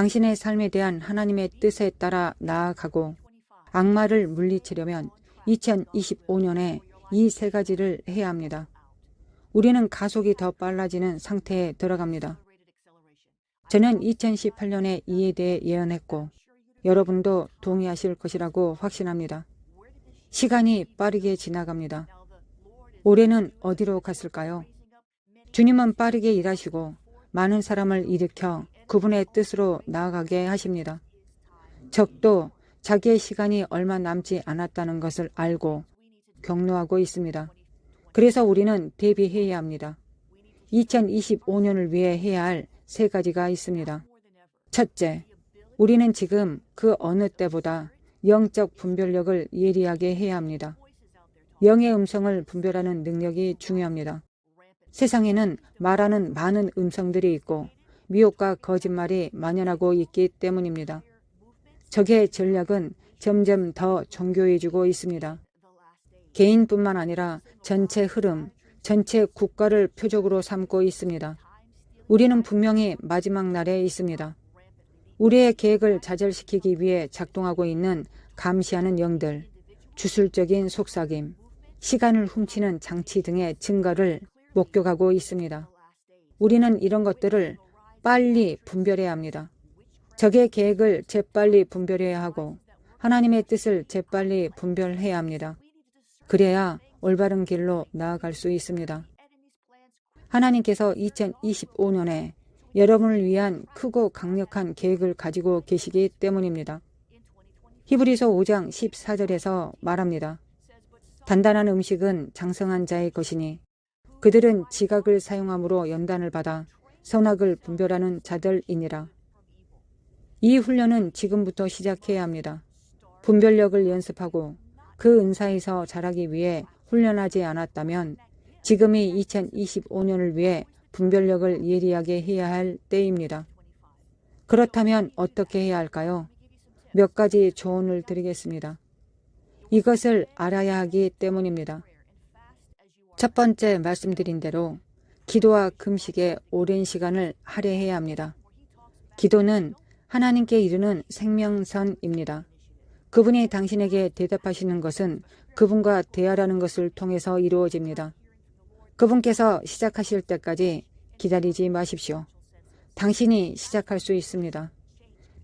당신의 삶에 대한 하나님의 뜻에 따라 나아가고 악마를 물리치려면 2025년에 이 세 가지를 해야 합니다. 우리는 가속이 더 빨라지는 상태에 들어갑니다. 저는 2018년에 이에 대해 예언했고 여러분도 동의하실 것이라고 확신합니다. 시간이 빠르게 지나갑니다. 올해는 어디로 갔을까요? 주님은 빠르게 일하시고 많은 사람을 일으켜 그분의 뜻으로 나아가게 하십니다. 적도 자기의 시간이 얼마 남지 않았다는 것을 알고 격노하고 있습니다. 그래서 우리는 대비해야 합니다. 2025년을 위해 해야 할 세 가지가 있습니다. 첫째, 우리는 지금 그 어느 때보다 영적 분별력을 예리하게 해야 합니다. 영의 음성을 분별하는 능력이 중요합니다. 세상에는 말하는 많은 음성들이 있고 미혹과 거짓말이 만연하고 있기 때문입니다. 적의 전략은 점점 더 정교해지고 있습니다. 개인뿐만 아니라 전체 흐름, 전체 국가를 표적으로 삼고 있습니다. 우리는 분명히 마지막 날에 있습니다. 우리의 계획을 좌절시키기 위해 작동하고 있는 감시하는 영들, 주술적인 속삭임, 시간을 훔치는 장치 등의 증거를 목격하고 있습니다. 우리는 이런 것들을 빨리 분별해야 합니다. 적의 계획을 재빨리 분별해야 하고 하나님의 뜻을 재빨리 분별해야 합니다. 그래야 올바른 길로 나아갈 수 있습니다. 하나님께서 2025년에 여러분을 위한 크고 강력한 계획을 가지고 계시기 때문입니다. 히브리서 5장 14절에서 말합니다. 단단한 음식은 장성한 자의 것이니 그들은 지각을 사용함으로 연단을 받아 선악을 분별하는 자들이니라. 이 훈련은 지금부터 시작해야 합니다. 분별력을 연습하고 그 은사에서 자라기 위해 훈련하지 않았다면 지금이 2025년을 위해 분별력을 예리하게 해야 할 때입니다. 그렇다면 어떻게 해야 할까요? 몇 가지 조언을 드리겠습니다. 이것을 알아야 하기 때문입니다. 첫 번째 말씀드린 대로 기도와 금식에 오랜 시간을 할애해야 합니다. 기도는 하나님께 이르는 생명선입니다. 그분이 당신에게 대답하시는 것은 그분과 대화하는 것을 통해서 이루어집니다. 그분께서 시작하실 때까지 기다리지 마십시오. 당신이 시작할 수 있습니다.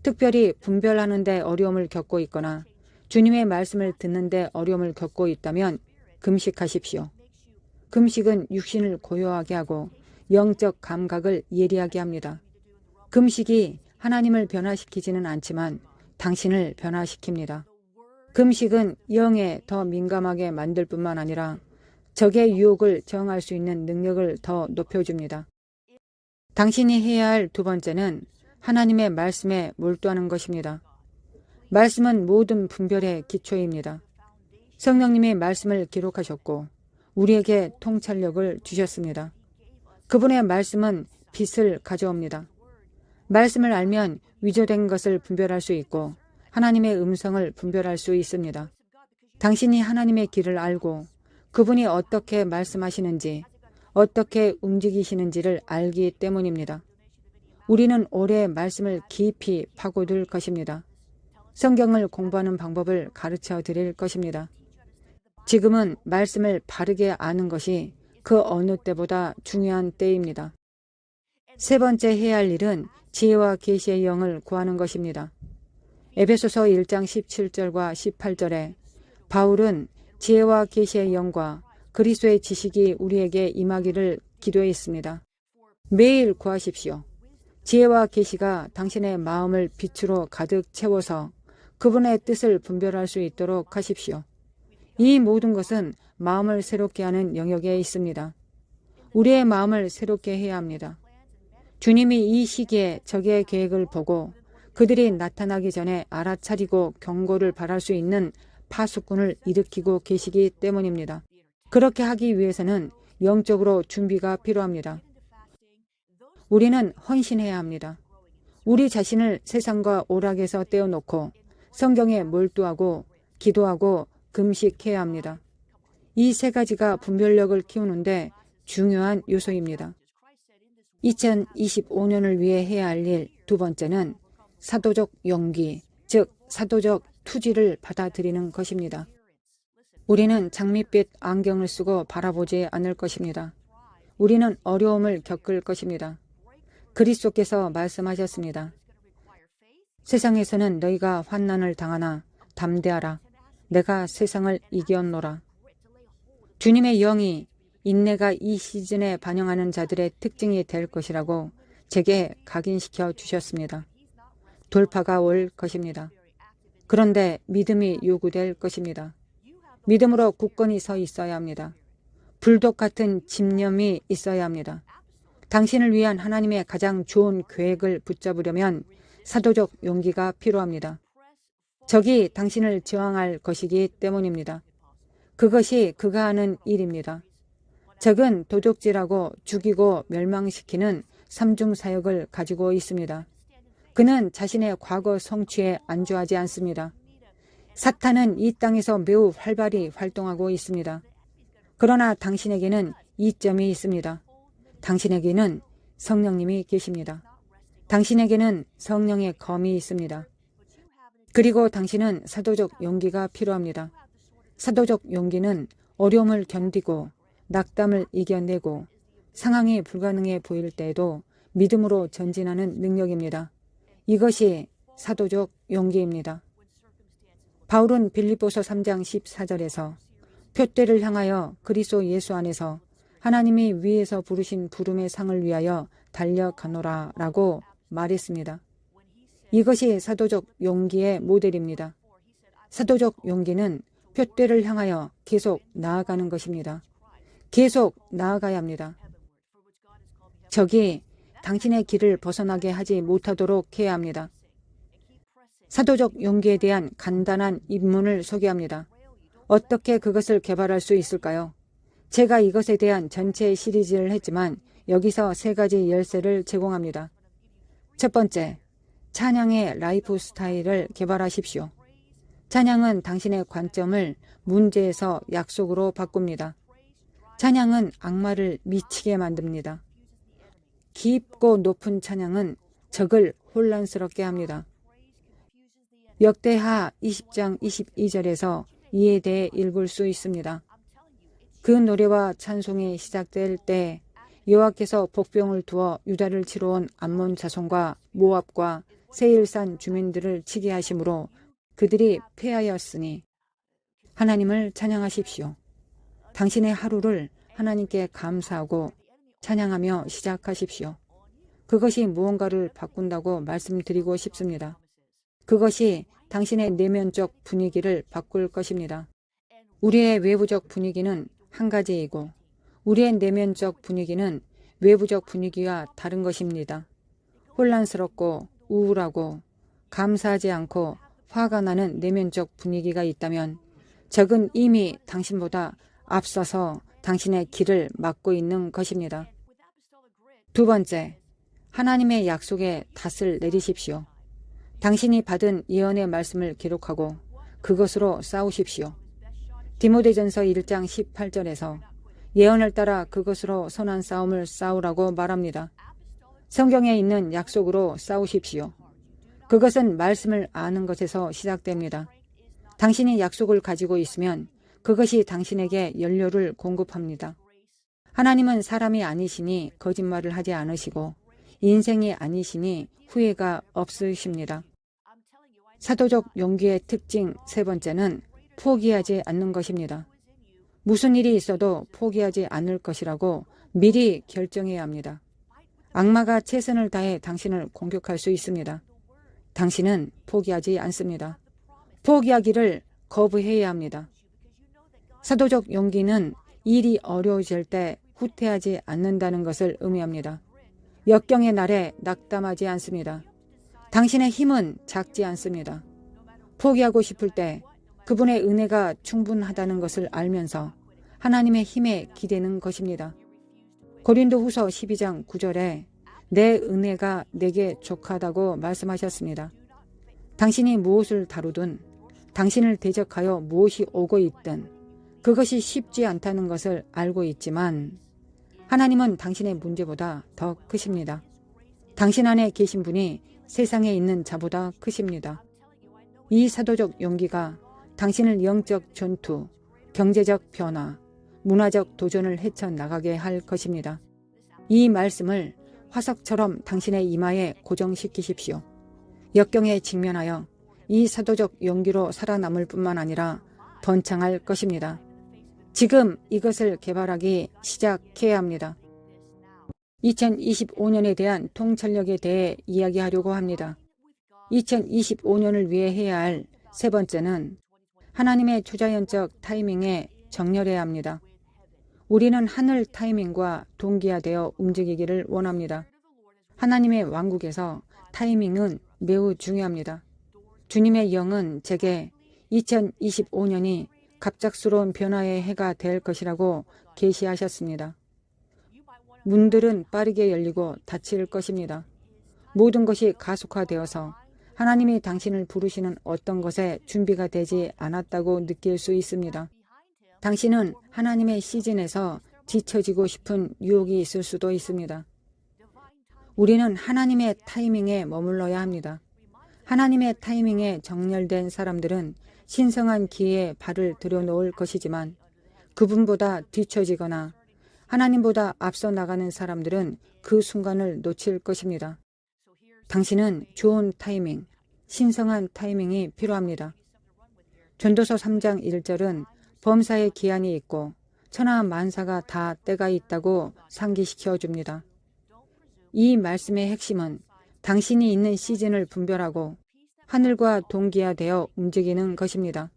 특별히 분별하는 데 어려움을 겪고 있거나 주님의 말씀을 듣는 데 어려움을 겪고 있다면 금식하십시오. 금식은 육신을 고요하게 하고 영적 감각을 예리하게 합니다. 금식이 하나님을 변화시키지는 않지만 당신을 변화시킵니다. 금식은 영에 더 민감하게 만들 뿐만 아니라 적의 유혹을 저항할 수 있는 능력을 더 높여줍니다. 당신이 해야 할 두 번째는 하나님의 말씀에 몰두하는 것입니다. 말씀은 모든 분별의 기초입니다. 성령님이 말씀을 기록하셨고 우리에게 통찰력을 주셨습니다. 그분의 말씀은 빛을 가져옵니다. 말씀을 알면 위조된 것을 분별할 수 있고 하나님의 음성을 분별할 수 있습니다. 당신이 하나님의 길을 알고 그분이 어떻게 말씀하시는지, 어떻게 움직이시는지를 알기 때문입니다. 우리는 올해 말씀을 깊이 파고들 것입니다. 성경을 공부하는 방법을 가르쳐 드릴 것입니다. 지금은 말씀을 바르게 아는 것이 그 어느 때보다 중요한 때입니다. 세 번째 해야 할 일은 지혜와 계시의 영을 구하는 것입니다. 에베소서 1장 17절과 18절에 바울은 지혜와 계시의 영과 그리스도의 지식이 우리에게 임하기를 기도했습니다. 매일 구하십시오. 지혜와 계시가 당신의 마음을 빛으로 가득 채워서 그분의 뜻을 분별할 수 있도록 하십시오. 이 모든 것은 마음을 새롭게 하는 영역에 있습니다. 우리의 마음을 새롭게 해야 합니다. 주님이 이 시기에 적의 계획을 보고 그들이 나타나기 전에 알아차리고 경고를 바랄 수 있는 파수꾼을 일으키고 계시기 때문입니다. 그렇게 하기 위해서는 영적으로 준비가 필요합니다. 우리는 헌신해야 합니다. 우리 자신을 세상과 오락에서 떼어놓고 성경에 몰두하고 기도하고 금식해야 합니다. 이 세 가지가 분별력을 키우는데 중요한 요소입니다. 2025년을 위해 해야 할 일 두 번째는 사도적 용기, 즉 사도적 투지를 받아들이는 것입니다. 우리는 장밋빛 안경을 쓰고 바라보지 않을 것입니다. 우리는 어려움을 겪을 것입니다. 그리스도께서 말씀하셨습니다. 세상에서는 너희가 환난을 당하나 담대하라. 내가 세상을 이겼노라. 주님의 영이 인내가 이 시즌에 반영하는 자들의 특징이 될 것이라고 제게 각인시켜 주셨습니다. 돌파가 올 것입니다. 그런데 믿음이 요구될 것입니다. 믿음으로 굳건히 서 있어야 합니다. 불독 같은 집념이 있어야 합니다. 당신을 위한 하나님의 가장 좋은 계획을 붙잡으려면 사도적 용기가 필요합니다. 적이 당신을 저항할 것이기 때문입니다. 그것이 그가 하는 일입니다. 적은 도적질하고 죽이고 멸망시키는 삼중 사역을 가지고 있습니다. 그는 자신의 과거 성취에 안주하지 않습니다. 사탄은 이 땅에서 매우 활발히 활동하고 있습니다. 그러나 당신에게는 이점이 있습니다. 당신에게는 성령님이 계십니다. 당신에게는 성령의 검이 있습니다. 그리고 당신은 사도적 용기가 필요합니다. 사도적 용기는 어려움을 견디고 낙담을 이겨내고 상황이 불가능해 보일 때에도 믿음으로 전진하는 능력입니다. 이것이 사도적 용기입니다. 바울은 빌립보서 3장 14절에서 표대를 향하여 그리스도 예수 안에서 하나님이 위에서 부르신 부름의 상을 위하여 달려가노라 라고 말했습니다. 이것이 사도적 용기의 모델입니다. 사도적 용기는 표대를 향하여 계속 나아가는 것입니다. 계속 나아가야 합니다. 적이 당신의 길을 벗어나게 하지 못하도록 해야 합니다. 사도적 용기에 대한 간단한 입문을 소개합니다. 어떻게 그것을 개발할 수 있을까요? 제가 이것에 대한 전체 시리즈를 했지만 여기서 3가지 열쇠를 제공합니다. 첫 번째, 찬양의 라이프 스타일을 개발하십시오. 찬양은 당신의 관점을 문제에서 약속으로 바꿉니다. 찬양은 악마를 미치게 만듭니다. 깊고 높은 찬양은 적을 혼란스럽게 합니다. 역대하 20장 22절에서 이에 대해 읽을 수 있습니다. 그 노래와 찬송이 시작될 때 여호와께서 복병을 두어 유다를 치러 온 암몬 자손과 모압과 세일산 주민들을 치게 하심으로 그들이 패하였으니 하나님을 찬양하십시오. 당신의 하루를 하나님께 감사하고 찬양하며 시작하십시오. 그것이 무언가를 바꾼다고 말씀드리고 싶습니다. 그것이 당신의 내면적 분위기를 바꿀 것입니다. 우리의 외부적 분위기는 한 가지이고 우리의 내면적 분위기는 외부적 분위기와 다른 것입니다. 혼란스럽고 우울하고 감사하지 않고 화가 나는 내면적 분위기가 있다면 적은 이미 당신보다 앞서서 당신의 길을 막고 있는 것입니다. 두 번째, 하나님의 약속에 닷을 내리십시오. 당신이 받은 예언의 말씀을 기록하고 그것으로 싸우십시오. 디모데전서 1장 18절에서 예언을 따라 그것으로 선한 싸움을 싸우라고 말합니다. 성경에 있는 약속으로 싸우십시오. 그것은 말씀을 아는 것에서 시작됩니다. 당신이 약속을 가지고 있으면 그것이 당신에게 연료를 공급합니다. 하나님은 사람이 아니시니 거짓말을 하지 않으시고 인생이 아니시니 후회가 없으십니다. 사도적 용기의 특징 3번째는 포기하지 않는 것입니다. 무슨 일이 있어도 포기하지 않을 것이라고 미리 결정해야 합니다. 악마가 최선을 다해 당신을 공격할 수 있습니다. 당신은 포기하지 않습니다. 포기하기를 거부해야 합니다. 사도적 용기는 일이 어려워질 때 후퇴하지 않는다는 것을 의미합니다. 역경의 날에 낙담하지 않습니다. 당신의 힘은 작지 않습니다. 포기하고 싶을 때 그분의 은혜가 충분하다는 것을 알면서 하나님의 힘에 기대는 것입니다. 고린도후서 12장 9절에 내 은혜가 내게 족하다고 말씀하셨습니다. 당신이 무엇을 다루든 당신을 대적하여 무엇이 오고 있든 그것이 쉽지 않다는 것을 알고 있지만 하나님은 당신의 문제보다 더 크십니다. 당신 안에 계신 분이 세상에 있는 자보다 크십니다. 이 사도적 용기가 당신을 영적 전투, 경제적 변화, 문화적 도전을 헤쳐나가게 할 것입니다. 이 말씀을 화석처럼 당신의 이마에 고정시키십시오. 역경에 직면하여 이 사도적 용기로 살아남을 뿐만 아니라 번창할 것입니다. 지금 이것을 개발하기 시작해야 합니다. 2025년에 대한 통찰력에 대해 이야기하려고 합니다. 2025년을 위해 해야 할 세 번째는 하나님의 초자연적 타이밍에 정렬해야 합니다. 우리는 하늘 타이밍과 동기화되어 움직이기를 원합니다. 하나님의 왕국에서 타이밍은 매우 중요합니다. 주님의 영은 제게 2025년이 갑작스러운 변화의 해가 될 것이라고 계시하셨습니다. 문들은 빠르게 열리고 닫힐 것입니다. 모든 것이 가속화되어서 하나님이 당신을 부르시는 어떤 것에 준비가 되지 않았다고 느낄 수 있습니다. 당신은 하나님의 시즌에서 뒤처지고 싶은 유혹이 있을 수도 있습니다. 우리는 하나님의 타이밍에 머물러야 합니다. 하나님의 타이밍에 정렬된 사람들은 신성한 기회에 발을 들여놓을 것이지만 그분보다 뒤처지거나 하나님보다 앞서 나가는 사람들은 그 순간을 놓칠 것입니다. 당신은 좋은 타이밍, 신성한 타이밍이 필요합니다. 전도서 3장 1절은 범사에 기한이 있고 천하 만사가 다 때가 있다고 상기시켜 줍니다. 이 말씀의 핵심은 당신이 있는 시즌을 분별하고 하늘과 동기화되어 움직이는 것입니다.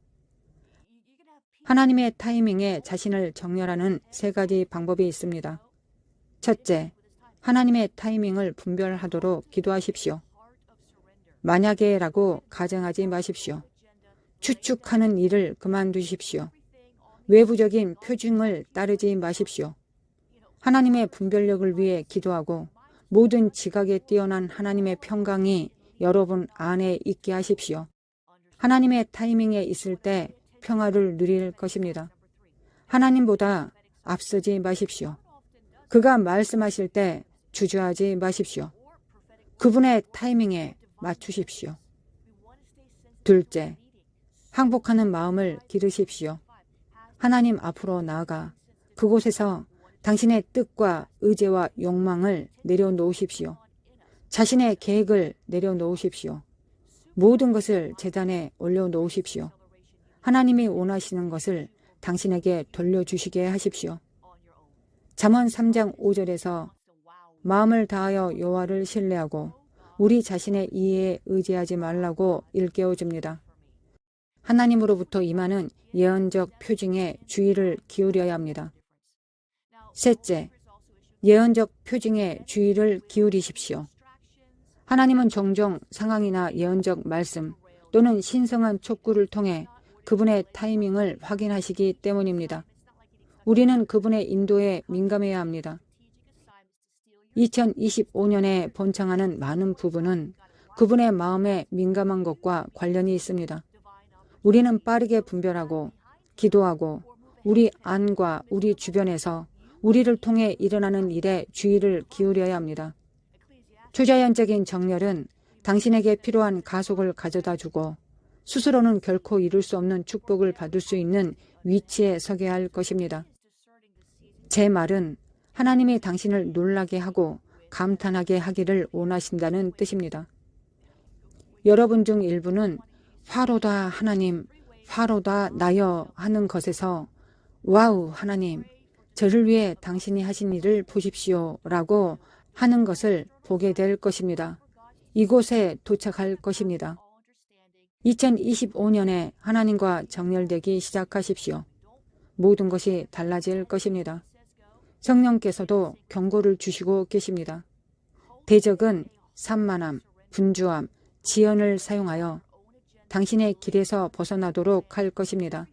하나님의 타이밍에 자신을 정렬하는 세 가지 방법이 있습니다. 첫째, 하나님의 타이밍을 분별하도록 기도하십시오. 만약에라고 가정하지 마십시오. 추측하는 일을 그만두십시오. 외부적인 표징을 따르지 마십시오. 하나님의 분별력을 위해 기도하고 모든 지각에 뛰어난 하나님의 평강이 여러분 안에 있게 하십시오. 하나님의 타이밍에 있을 때 평화를 누릴 것입니다. 하나님보다 앞서지 마십시오. 그가 말씀하실 때 주저하지 마십시오. 그분의 타이밍에 맞추십시오. 둘째, 항복하는 마음을 기르십시오. 하나님 앞으로 나아가 그곳에서 당신의 뜻과 의지와 욕망을 내려놓으십시오. 자신의 계획을 내려놓으십시오. 모든 것을 제단에 올려놓으십시오. 하나님이 원하시는 것을 당신에게 돌려주시게 하십시오. 잠언 3장 5절에서 마음을 다하여 여호와를 신뢰하고 우리 자신의 이해에 의지하지 말라고 일깨워줍니다. 하나님으로부터 임하는 예언적 표징에 주의를 기울여야 합니다. 셋째, 예언적 표징에 주의를 기울이십시오. 하나님은 종종 상황이나 예언적 말씀 또는 신성한 촉구를 통해 그분의 타이밍을 확인하시기 때문입니다. 우리는 그분의 인도에 민감해야 합니다. 2025년에 번창하는 많은 부분은 그분의 마음에 민감한 것과 관련이 있습니다. 우리는 빠르게 분별하고 기도하고 우리 안과 우리 주변에서 우리를 통해 일어나는 일에 주의를 기울여야 합니다. 초자연적인 정렬은 당신에게 필요한 가속을 가져다 주고 스스로는 결코 이룰 수 없는 축복을 받을 수 있는 위치에 서게 할 것입니다. 제 말은 하나님이 당신을 놀라게 하고 감탄하게 하기를 원하신다는 뜻입니다. 여러분 중 일부는 화로다 하나님, 화로다 나여 하는 것에서 와우 하나님, 저를 위해 당신이 하신 일을 보십시오 라고 하는 것을 보게 될 것입니다. 이곳에 도착할 것입니다. 2025년에 하나님과 정렬되기 시작하십시오. 모든 것이 달라질 것입니다. 성령께서도 경고를 주시고 계십니다. 대적은 산만함, 분주함, 지연을 사용하여 당신의 길에서 벗어나도록 할 것입니다.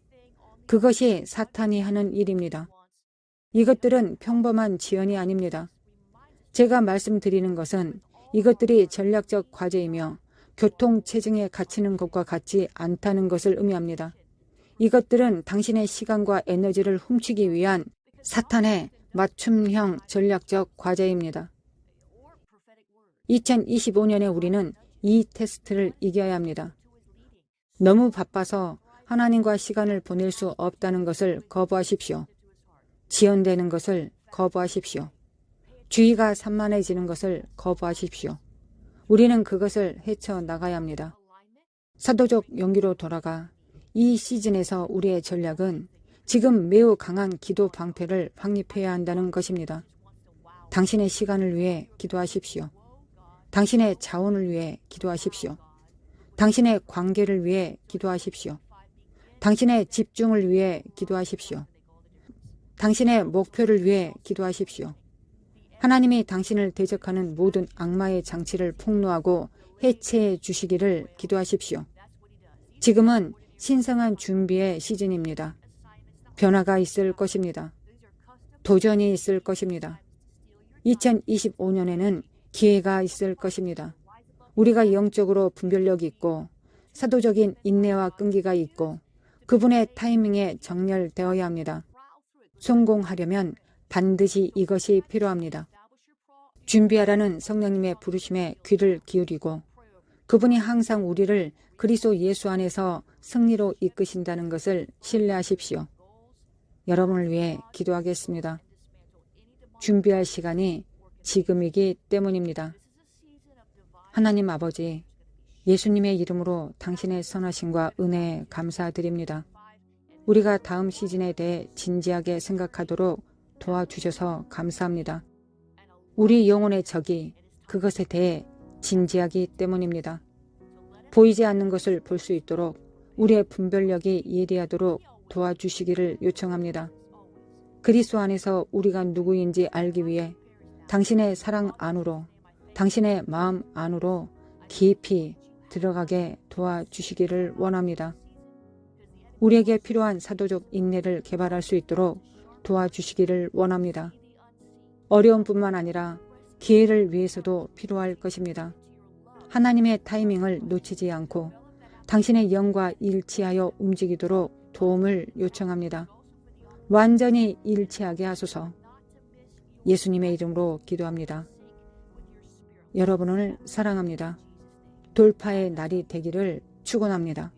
그것이 사탄이 하는 일입니다. 이것들은 평범한 지연이 아닙니다. 제가 말씀드리는 것은 이것들이 전략적 과제이며 교통체증에 갇히는 것과 같지 않다는 것을 의미합니다. 이것들은 당신의 시간과 에너지를 훔치기 위한 사탄의 맞춤형 전략적 과제입니다. 2025년에 우리는 이 테스트를 이겨야 합니다. 너무 바빠서 하나님과 시간을 보낼 수 없다는 것을 거부하십시오. 지연되는 것을 거부하십시오. 주의가 산만해지는 것을 거부하십시오. 우리는 그것을 헤쳐나가야 합니다. 사도적 용기로 돌아가 이 시즌에서 우리의 전략은 지금 매우 강한 기도 방패를 확립해야 한다는 것입니다. 당신의 시간을 위해 기도하십시오. 당신의 자원을 위해 기도하십시오. 당신의 관계를 위해 기도하십시오. 당신의 집중을 위해 기도하십시오. 당신의 목표를 위해 기도하십시오. 하나님이 당신을 대적하는 모든 악마의 장치를 폭로하고 해체해 주시기를 기도하십시오. 지금은 신성한 준비의 시즌입니다. 변화가 있을 것입니다. 도전이 있을 것입니다. 2025년에는 기회가 있을 것입니다. 우리가 영적으로 분별력이 있고 사도적인 인내와 끈기가 있고 그분의 타이밍에 정렬되어야 합니다. 성공하려면 반드시 이것이 필요합니다. 준비하라는 성령님의 부르심에 귀를 기울이고 그분이 항상 우리를 그리스도 예수 안에서 승리로 이끄신다는 것을 신뢰하십시오. 여러분을 위해 기도하겠습니다. 준비할 시간이 지금이기 때문입니다. 하나님 아버지, 예수님의 이름으로 당신의 선하심과 은혜에 감사드립니다. 우리가 다음 시즌에 대해 진지하게 생각하도록 도와주셔서 감사합니다. 우리 영혼의 적이 그것에 대해 진지하기 때문입니다. 보이지 않는 것을 볼 수 있도록 우리의 분별력이 예리하도록 도와주시기를 요청합니다. 그리스도 안에서 우리가 누구인지 알기 위해 당신의 사랑 안으로, 당신의 마음 안으로 깊이 들어가게 도와주시기를 원합니다. 우리에게 필요한 사도적 인내를 개발할 수 있도록 도와주시기를 원합니다. 어려움뿐만 아니라 기회를 위해서도 필요할 것입니다. 하나님의 타이밍을 놓치지 않고 당신의 영과 일치하여 움직이도록 도움을 요청합니다. 완전히 일치하게 하소서. 예수님의 이름으로 기도합니다. 여러분을 사랑합니다. 돌파의 날이 되기를 축원합니다.